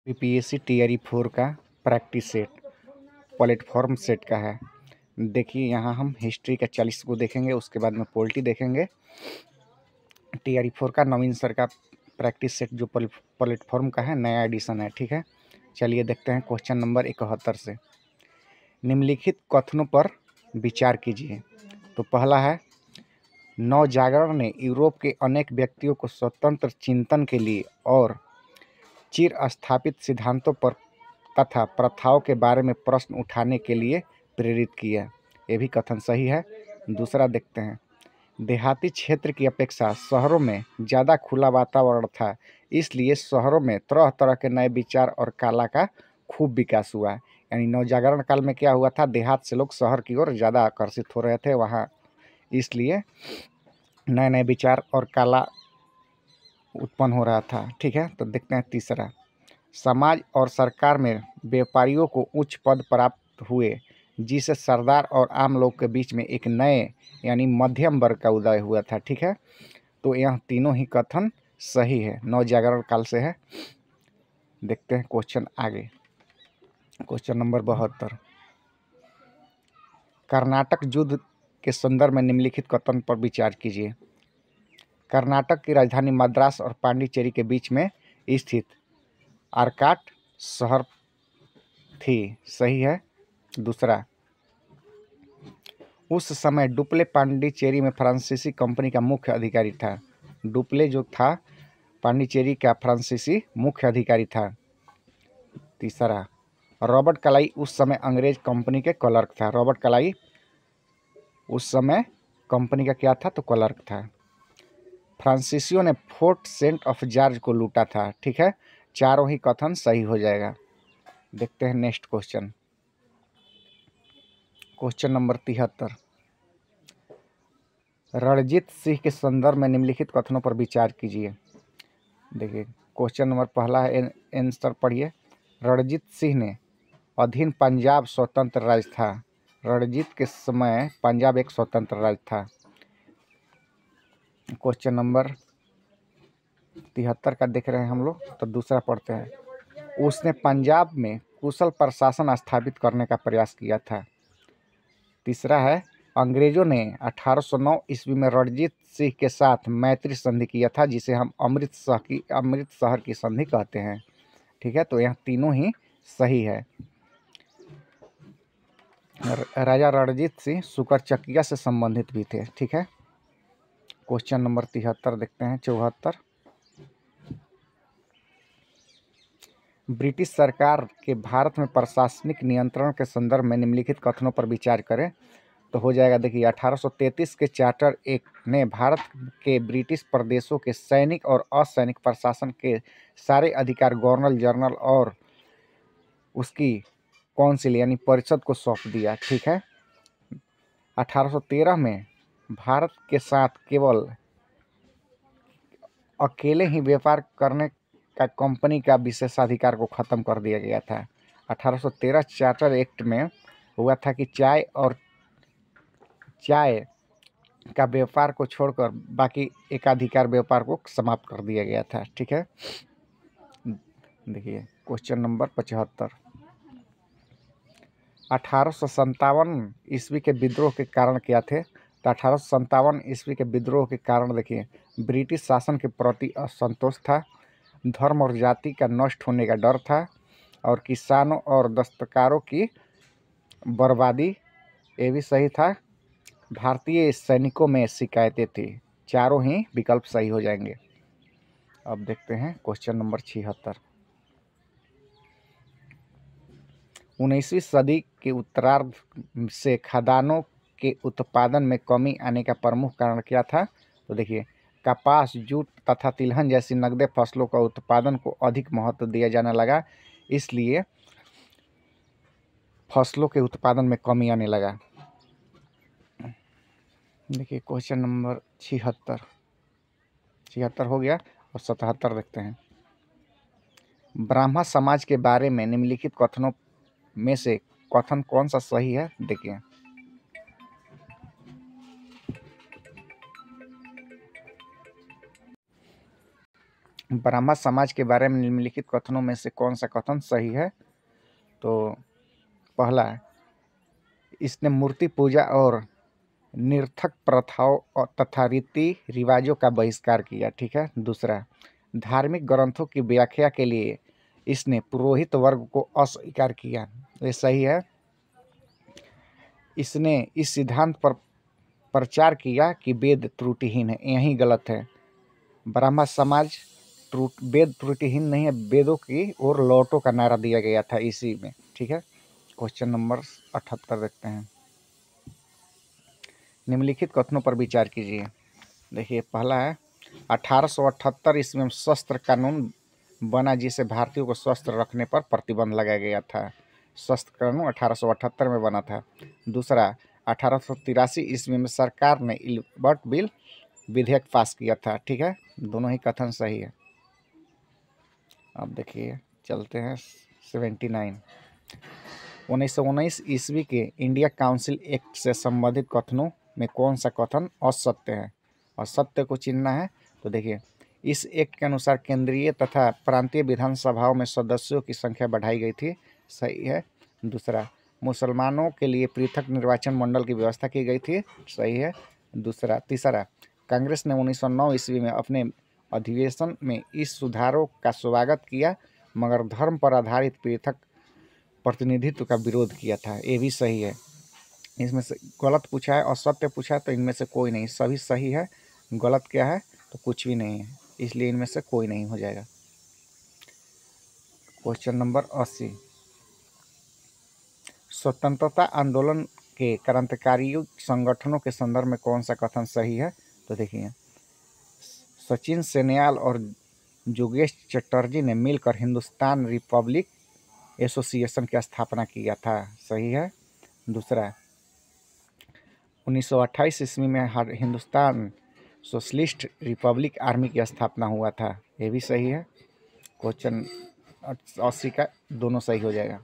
PPSC TRE 4 का practice set platform set का है। देखिए यहाँ हम हिस्ट्री का 40 को देखेंगे, उसके बाद में पॉलिटी देखेंगे। टीआरई 4 का नवीन सर का प्रैक्टिस सेट जो प्लेटफॉर्म का है, नया एडिशन है। ठीक है, चलिए देखते हैं क्वेश्चन नंबर 71 से। निम्नलिखित कथनों पर विचार कीजिए। तो पहला है, नवजागरण ने यूरोप के अनेक व्यक्तियों को स्वतंत्र चिंतन के लिए और चिर स्थापित सिद्धांतों पर तथा प्रथाओं के बारे में प्रश्न उठाने के लिए प्रेरित किया। ये भी कथन सही है। दूसरा देखते हैं, देहाती क्षेत्र की अपेक्षा शहरों में ज़्यादा खुला वातावरण था, इसलिए शहरों में तरह तरह के नए विचार और कला का खूब विकास हुआ। यानी नवजागरण काल में क्या हुआ था, देहात से लोग शहर की ओर ज़्यादा आकर्षित हो रहे थे वहाँ, इसलिए नए नए विचार और कला उत्पन्न हो रहा था। ठीक है, तो देखते हैं तीसरा, समाज और सरकार में व्यापारियों को उच्च पद प्राप्त हुए, जिससे सरदार और आम लोग के बीच में एक नए यानी मध्यम वर्ग का उदय हुआ था। ठीक है, तो यह तीनों ही कथन सही है, नवजागरण काल से है। देखते हैं क्वेश्चन आगे, क्वेश्चन नंबर 72। कर्नाटक युद्ध के संदर्भ में निम्नलिखित कथन पर विचार कीजिए। कर्नाटक की राजधानी मद्रास और पांडिचेरी के बीच में स्थित आर्काट शहर थी। सही है। दूसरा, उस समय डुप्ले पांडिचेरी में फ्रांसीसी कंपनी का मुख्य अधिकारी था। डुप्ले जो था पांडिचेरी का फ्रांसीसी मुख्य अधिकारी था। तीसरा, रॉबर्ट क्लाई उस समय अंग्रेज कंपनी के क्लर्क था। रॉबर्ट क्लाई उस समय कंपनी का क्या था, तो क्लर्क था। फ्रांसीसियों ने फोर्ट सेंट ऑफ जॉर्ज को लूटा था। ठीक है, चारों ही कथन सही हो जाएगा। देखते हैं next question, question number 73। Ranjit Singh के संदर्भ में निम्नलिखित कथनों पर विचार कीजिए। देखिए क्वेश्चन नंबर पहला है, आंसर पढ़िए। रणजीत सिंह ने अधीन पंजाब स्वतंत्र राज्य था। रणजीत के समय पंजाब एक स्वतंत्र राज्य था। क्वेश्चन नंबर 73 का देख रहे हैं हम लोग, तो दूसरा पढ़ते हैं। उसने पंजाब में कुशल प्रशासन स्थापित करने का प्रयास किया था। तीसरा है, अंग्रेजों ने 1809 ईस्वी में रणजीत सिंह के साथ मैत्री संधि किया था, जिसे हम अमृतसर की संधि कहते हैं। ठीक है, तो यह तीनों ही सही है। राजा रणजीत सिंह सुकरचकिया से संबंधित भी थे। ठीक है, क्वेश्चन नंबर 73 देखते हैं, 74। ब्रिटिश सरकार के भारत में प्रशासनिक नियंत्रण के संदर्भ में निम्नलिखित कथनों पर विचार करें। तो हो जाएगा, देखिए 1833 के चार्टर एक्ट ने भारत के ब्रिटिश प्रदेशों के सैनिक और असैनिक प्रशासन के सारे अधिकार गवर्नर जनरल और उसकी काउंसिल यानी परिषद को सौंप दिया। ठीक है, 1813 में भारत के साथ केवल अकेले ही व्यापार करने का कंपनी का विशेषाधिकार को ख़त्म कर दिया गया था। 1813 चार्टर एक्ट में हुआ था कि चाय का व्यापार को छोड़कर बाकी एकाधिकार व्यापार को समाप्त कर दिया गया था। ठीक है, देखिए क्वेश्चन नंबर 75। 1857 ईस्वी के विद्रोह के कारण क्या थे? तो 1857 ईस्वी के विद्रोह के कारण देखिए, ब्रिटिश शासन के प्रति असंतोष था, धर्म और जाति का नष्ट होने का डर था, और किसानों और दस्तकारों की बर्बादी, ये भी सही था। भारतीय सैनिकों में शिकायतें थी। चारों ही विकल्प सही हो जाएंगे। अब देखते हैं क्वेश्चन नंबर 76। 19वीं सदी के उत्तरार्ध से खदानों के उत्पादन में कमी आने का प्रमुख कारण क्या था? तो देखिए, कपास, जूट तथा तिलहन जैसी नगदे फसलों का उत्पादन को अधिक महत्व दिया जाने लगा, इसलिए फसलों के उत्पादन में कमी आने लगा। देखिए क्वेश्चन नंबर 76 हो गया, और 77 देखते हैं। ब्राह्मण समाज के बारे में निम्नलिखित कथनों में से कथन कौन सा सही है? देखिए, ब्राह्मण समाज के बारे में निम्नलिखित कथनों में से कौन सा कथन सही है? तो पहला, इसने मूर्ति पूजा और निरर्थक प्रथाओं तथा रीति रिवाजों का बहिष्कार किया। ठीक है। दूसरा, धार्मिक ग्रंथों की व्याख्या के लिए इसने पुरोहित वर्ग को अस्वीकार किया। ये सही है। इसने इस सिद्धांत पर प्रचार किया कि वेद त्रुटिहीन है। यही गलत है। ब्राह्मण समाज वेद त्रुटिहीन नहीं है, वेदों की ओर लौटो का नारा दिया गया था इसी में। ठीक है। क्वेश्चन नंबर 78 देखते हैं। निम्नलिखित कथनों पर विचार कीजिए। देखिए, पहला है 1878 ईस्वी में शस्त्र कानून बना जिसे भारतीयों को शस्त्र रखने पर प्रतिबंध लगाया गया था। शस्त्र कानून 1878 में बना था। दूसरा, 1883 ईस्वी में सरकार ने इल्बर्ट बिल विधेयक पास किया था। ठीक है। दोनों ही कथन सही है। अब देखिए, चलते हैं 79। 1919 ईस्वी के इंडिया काउंसिल एक्ट से संबंधित कथनों में कौन सा कथन असत्य है? और सत्य को चुनना है। तो देखिए, इस एक्ट के अनुसार केंद्रीय तथा प्रांतीय विधानसभाओं में सदस्यों की संख्या बढ़ाई गई थी। सही है। दूसरा, मुसलमानों के लिए पृथक निर्वाचन मंडल की व्यवस्था की गई थी। सही है। तीसरा, कांग्रेस ने 1909 ईस्वी में अपने अधिवेशन में इस सुधारों का स्वागत किया, मगर धर्म पर आधारित पृथक प्रतिनिधित्व का विरोध किया था। ये भी सही है। इसमें से गलत पूछा है और सत्य पूछा है, तो इनमें से कोई नहीं। सभी सही है। गलत क्या है? तो कुछ भी नहीं है, इसलिए इनमें से कोई नहीं हो जाएगा। Question number 80। स्वतंत्रता आंदोलन के क्रांतिकारी संगठनों के संदर्भ में कौन सा कथन सही है? तो देखिए, सचिन सेनियाल और जोगेश चटर्जी ने मिलकर हिंदुस्तान रिपब्लिक एसोसिएशन की स्थापना किया था। सही है। दूसरा, 1928 ईस्वी में हिंदुस्तान सोशलिस्ट रिपब्लिक आर्मी की स्थापना हुआ था। ये भी सही है। क्वेश्चन 80 का दोनों सही हो जाएगा।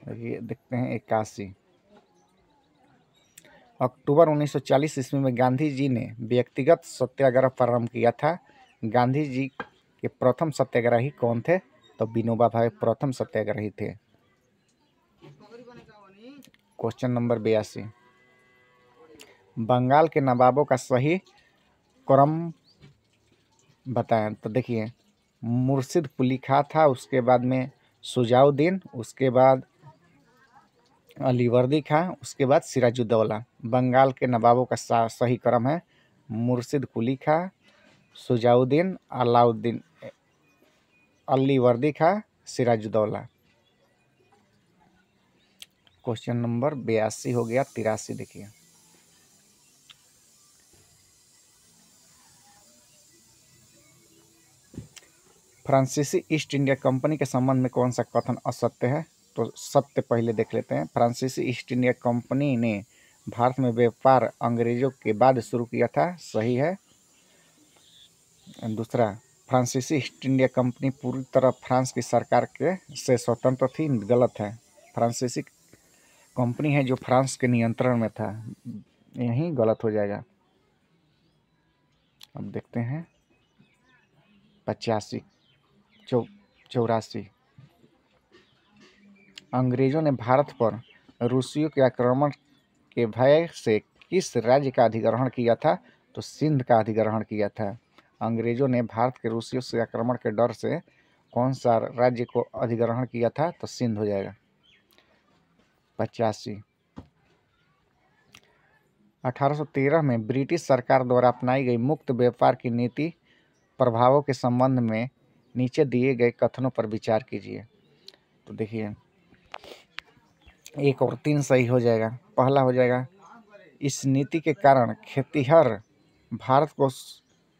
ये देखते हैं 81। अक्टूबर 1940 ईस्वी में गांधी जी ने व्यक्तिगत सत्याग्रह प्रारंभ किया था। गांधी जी के प्रथम सत्याग्रही कौन थे? तो विनोबा भावे प्रथम सत्याग्रही थे। Question number 82। बंगाल के नवाबों का सही क्रम बताएं। तो देखिए, मुर्शिद कुली खां था, उसके बाद में सुजाउद्दीन, उसके बाद अलीवर्दी खां, उसके बाद सिराजुद्दौला। बंगाल के नवाबों का सही क्रम है मुर्शिद कुली खां, सुजाउद्दीन, अलाउद्दीन, अलीवर्दी खां, सिराजुद्दौला। क्वेश्चन नंबर 82 हो गया। 83 देखिए, फ्रांसीसी ईस्ट इंडिया कंपनी के संबंध में कौन सा कथन असत्य है? तो सत्य पहले देख लेते हैं। फ्रांसीसी ईस्ट इंडिया कंपनी ने भारत में व्यापार अंग्रेजों के बाद शुरू किया था। सही है। दूसरा, फ्रांसीसी ईस्ट इंडिया कंपनी पूरी तरह फ्रांस की सरकार के से स्वतंत्र थी। गलत है। फ्रांसीसी कंपनी है जो फ्रांस के नियंत्रण में था। यही गलत हो जाएगा। अब देखते हैं 85 84। अंग्रेजों ने भारत पर रूसियों के आक्रमण के भय से किस राज्य का अधिग्रहण किया था? तो सिंध का अधिग्रहण किया था। अंग्रेजों ने भारत के रूसियों से आक्रमण के डर से कौन सा राज्य को अधिग्रहण किया था? तो सिंध हो जाएगा। 85। 1813 में ब्रिटिश सरकार द्वारा अपनाई गई मुक्त व्यापार की नीति प्रभावों के संबंध में नीचे दिए गए कथनों पर विचार कीजिए। तो देखिए, 1 और 3 सही हो जाएगा। पहला हो जाएगा, इस नीति के कारण खेतिहर भारत को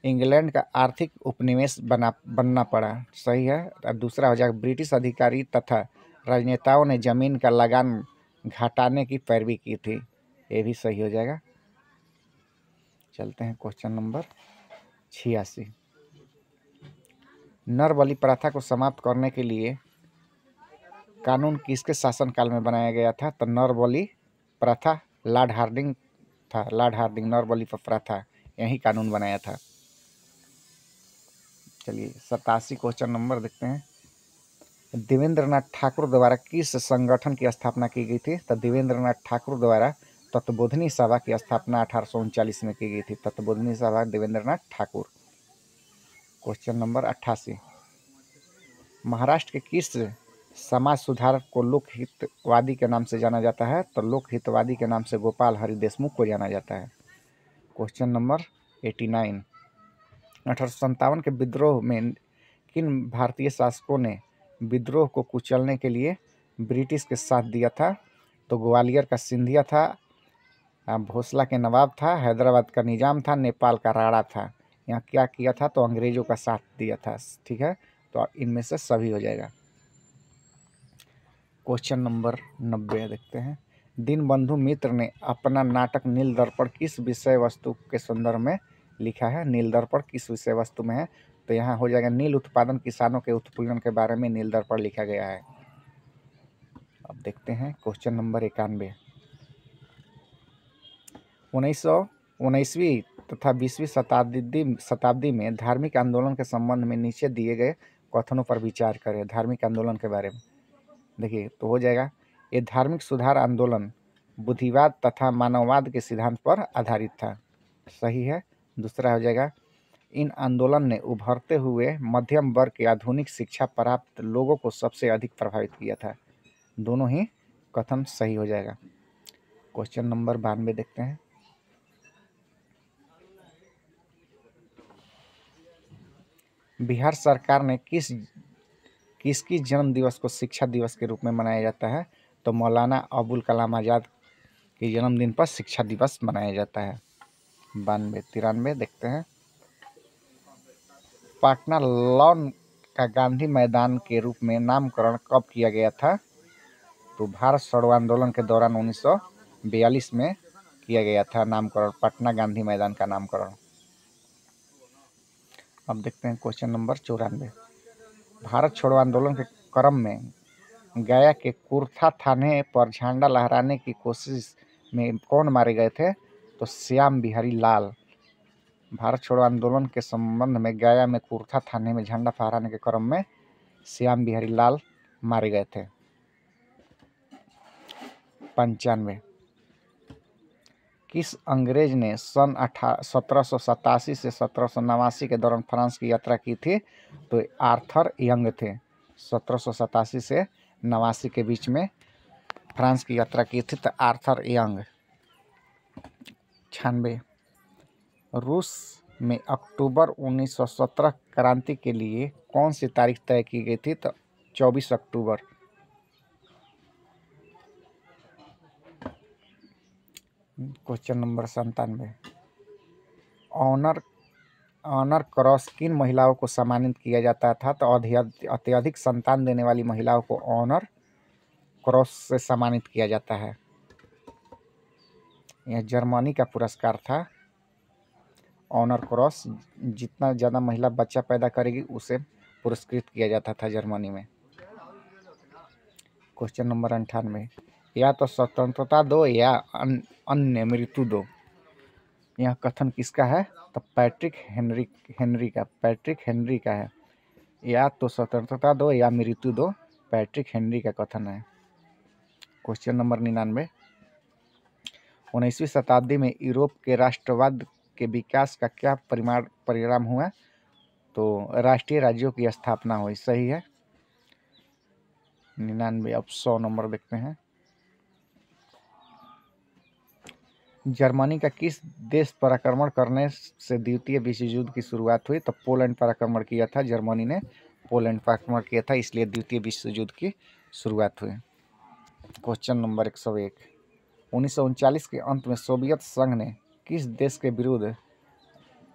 इंग्लैंड का आर्थिक उपनिवेश बनना पड़ा। सही है। और दूसरा हो जाएगा, ब्रिटिश अधिकारी तथा राजनेताओं ने जमीन का लगान घटाने की पैरवी की थी। ये भी सही हो जाएगा। चलते हैं क्वेश्चन नंबर 86। नर बलि प्रथा को समाप्त करने के लिए कानून किसके शासनकाल में बनाया गया था? तो नर बलि प्रथा लॉर्ड हार्डिंग था। लॉर्ड हार्डिंग नर बलि प्रथा यही कानून बनाया था। चलिए 87 क्वेश्चन नंबर देखते हैं। देवेंद्रनाथ ठाकुर द्वारा किस संगठन की स्थापना की गई थी? तो देवेंद्रनाथ ठाकुर द्वारा तत्वबोधिनी सभा की स्थापना 1839 में की गई थी। तत्वबोधिनी सभा, देवेंद्रनाथ ठाकुर। क्वेश्चन नंबर 88, महाराष्ट्र के किस समाज सुधारक को लोकहितवादी के नाम से जाना जाता है? तो लोकहितवादी के नाम से गोपाल हरि देशमुख को जाना जाता है। क्वेश्चन नंबर 89, 1857 के विद्रोह में किन भारतीय शासकों ने विद्रोह को कुचलने के लिए ब्रिटिश के साथ दिया था? तो ग्वालियर का सिंधिया था, भोसला के नवाब था, हैदराबाद का निजाम था, नेपाल का राणा था। यहाँ क्या किया था? तो अंग्रेजों का साथ दिया था। ठीक है, तो इनमें से सभी हो जाएगा। क्वेश्चन नंबर 90 देखते हैं। दीनबंधु मित्र ने अपना नाटक नील दर्पण किस विषय वस्तु के संदर्भ में लिखा है? नील दर्पण किस विषय वस्तु में है? तो यहाँ हो जाएगा नील उत्पादन, किसानों के उत्पीड़न के बारे में नील दर्पण लिखा गया है। अब देखते हैं क्वेश्चन नंबर 91, 19वीं तथा 20वीं शताब्दी में धार्मिक आंदोलन के संबंध में नीचे दिए गए कथनों पर विचार करें। धार्मिक आंदोलन के बारे में देखिए, तो हो जाएगा ये धार्मिक सुधार आंदोलन बुद्धिवाद तथा मानववाद के सिद्धांत पर आधारित था। सही है। दूसरा हो जाएगा, इन आंदोलन ने उभरते हुए मध्यम वर्ग के आधुनिक शिक्षा प्राप्त लोगों को सबसे अधिक प्रभावित किया था। दोनों ही कथन सही हो जाएगा। क्वेश्चन नंबर 92 देखते हैं। बिहार सरकार ने किसकी जन्म दिवस को शिक्षा दिवस के रूप में मनाया जाता है? तो मौलाना अबुल कलाम आज़ाद के जन्मदिन पर शिक्षा दिवस मनाया जाता है। 93 देखते हैं। पाटना लॉन का गांधी मैदान के रूप में नामकरण कब किया गया था? तो भारत छोड़ो आंदोलन के दौरान 1942 में किया गया था नामकरण, पटना गांधी मैदान का नामकरण। अब देखते हैं क्वेश्चन नंबर 94, भारत छोड़ो आंदोलन के क्रम में गया के कुर्था थाने पर झंडा लहराने की कोशिश में कौन मारे गए थे? तो श्याम बिहारी लाल। भारत छोड़ो आंदोलन के संबंध में गया में कुर्था थाने में झंडा फहराने के क्रम में श्याम बिहारी लाल मारे गए थे। 95, किस अंग्रेज ने सन 1787 से 1789 के दौरान फ्रांस की यात्रा की थी? तो आर्थर यंग थे। 1787 से 89 के बीच में फ्रांस की यात्रा की थी तो आर्थर यंग। 96, रूस में अक्टूबर 1917 क्रांति के लिए कौन सी तारीख तय की गई थी? तो 24 अक्टूबर। क्वेश्चन नंबर 97, ऑनर क्रॉस किन महिलाओं को सम्मानित किया जाता था? तो अत्यधिक संतान देने वाली महिलाओं को ऑनर क्रॉस से सम्मानित किया जाता है। यह जर्मनी का पुरस्कार था। ऑनर क्रॉस जितना ज़्यादा महिला बच्चा पैदा करेगी उसे पुरस्कृत किया जाता था जर्मनी में। क्वेश्चन नंबर 98, या तो स्वतंत्रता दो या अन्य मृत्यु दो। यह कथन किसका है? तो पैट्रिक हेनरी का है। या तो स्वतंत्रता दो या मृत्यु दो, पैट्रिक हेनरी का कथन है। क्वेश्चन नंबर 99, 19वीं शताब्दी में यूरोप के राष्ट्रवाद के विकास का क्या परिणाम हुआ? तो राष्ट्रीय राज्यों की स्थापना हुई। सही है। 99। अब 100 नंबर देखते हैं। जर्मनी का किस देश पर आक्रमण करने से द्वितीय विश्व युद्ध की शुरुआत हुई? तो पोलैंड पर आक्रमण किया था। जर्मनी ने पोलैंड पर आक्रमण किया था, इसलिए द्वितीय विश्व युद्ध की शुरुआत हुई। क्वेश्चन नंबर 101, 1939 के अंत में सोवियत संघ ने किस देश के विरुद्ध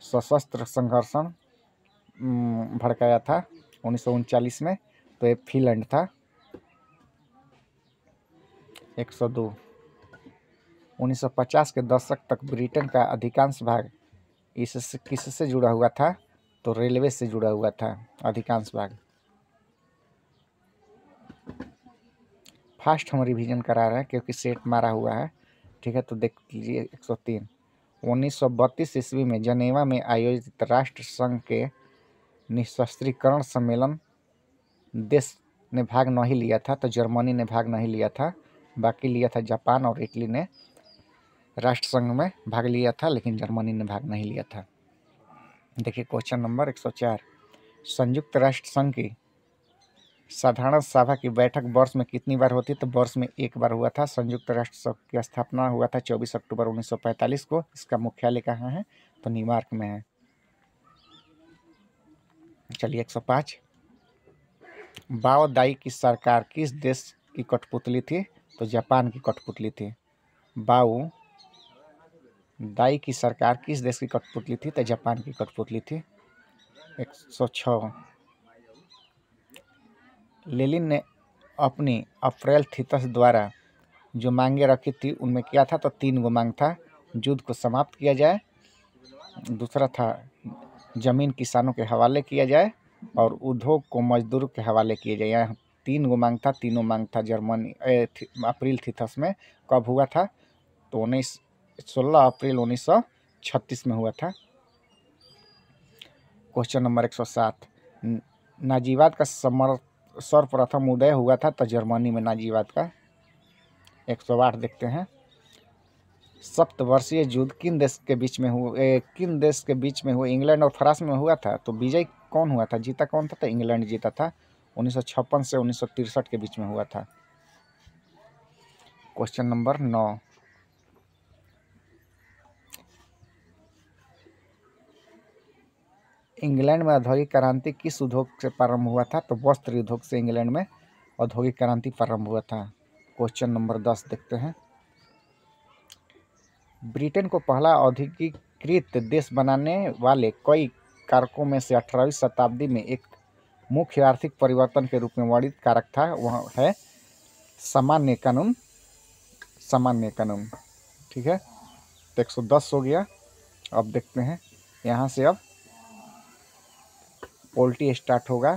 सशस्त्र संघर्ष भड़काया था 1939 में? तो ये फिनलैंड था। 102, 1950 के दशक तक ब्रिटेन का अधिकांश भाग किससे जुड़ा हुआ था? तो रेलवे से जुड़ा हुआ था अधिकांश भाग। फास्ट हम रिवीजन करा रहे हैं क्योंकि सेट मारा हुआ है। ठीक है, तो देख लीजिए 103, 1932 ईस्वी में जनेवा में आयोजित राष्ट्र संघ के निशस्त्रीकरण सम्मेलन देश ने भाग नहीं लिया था, तो जर्मनी ने भाग नहीं लिया था, बाकी लिया था जापान और इटली ने राष्ट्र संघ में भाग लिया था, लेकिन जर्मनी ने भाग नहीं लिया था। देखिए क्वेश्चन नंबर 104, संयुक्त राष्ट्र संघ की साधारण सभा की बैठक वर्ष में कितनी बार होती है? तो वर्ष में एक बार हुआ था। संयुक्त राष्ट्र संघ की स्थापना हुआ था 24 अक्टूबर 1945 को। इसका मुख्यालय कहाँ है? तो न्यूयॉर्क में है। चलिए 105, बाओ दाई की सरकार किस देश की कठपुतली थी? तो जापान की कठपुतली थी। बाओ दाई की सरकार किस देश की कठपुतली थी? तो जापान की कठपुतली थी। 106, लेनिन ने अपनी अप्रैल थीसिस द्वारा जो मांगे रखी थी उनमें क्या था? तो 3 गो मांग था। युद्ध को समाप्त किया जाए, दूसरा था जमीन किसानों के हवाले किया जाए, और उद्योग को मजदूरों के हवाले किया जाए। यहाँ 3 गो मांग था, तीनों मांग था जर्मनी अप्रैल थीसिस में कब हुआ था? तो 16 अप्रैल 1936 में हुआ था। क्वेश्चन नंबर 107, नाजीवाद का सर्वप्रथम उदय हुआ था? तो जर्मनी में नाजीवाद का। 108 देखते हैं, सप्तवर्षीय युद्ध किन देश के बीच में हुआ? इंग्लैंड और फ्रांस में हुआ था। तो विजय कौन हुआ था? जीता कौन था? तो इंग्लैंड जीता था। 1956 से 1963 के बीच में हुआ था। क्वेश्चन नंबर 9, इंग्लैंड में औद्योगिक क्रांति किस उद्योग से प्रारंभ हुआ था? तो वस्त्र उद्योग से इंग्लैंड में औद्योगिक क्रांति प्रारंभ हुआ था। क्वेश्चन नंबर 10 देखते हैं, ब्रिटेन को पहला औद्योगिकृत देश बनाने वाले कई कारकों में से 18वीं शताब्दी में एक मुख्य आर्थिक परिवर्तन के रूप में वर्णित कारक था, वह है सामान्य कानून। सामान्य कानून, ठीक है। तो 110 हो गया। अब देखते हैं यहाँ से, अब पोल्ट्री स्टार्ट होगा,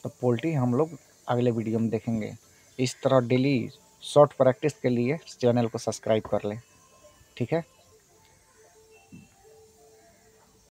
तो पोल्ट्री हम लोग अगले वीडियो में देखेंगे। इस तरह डेली शॉर्ट प्रैक्टिस के लिए चैनल को सब्सक्राइब कर लें, ठीक है।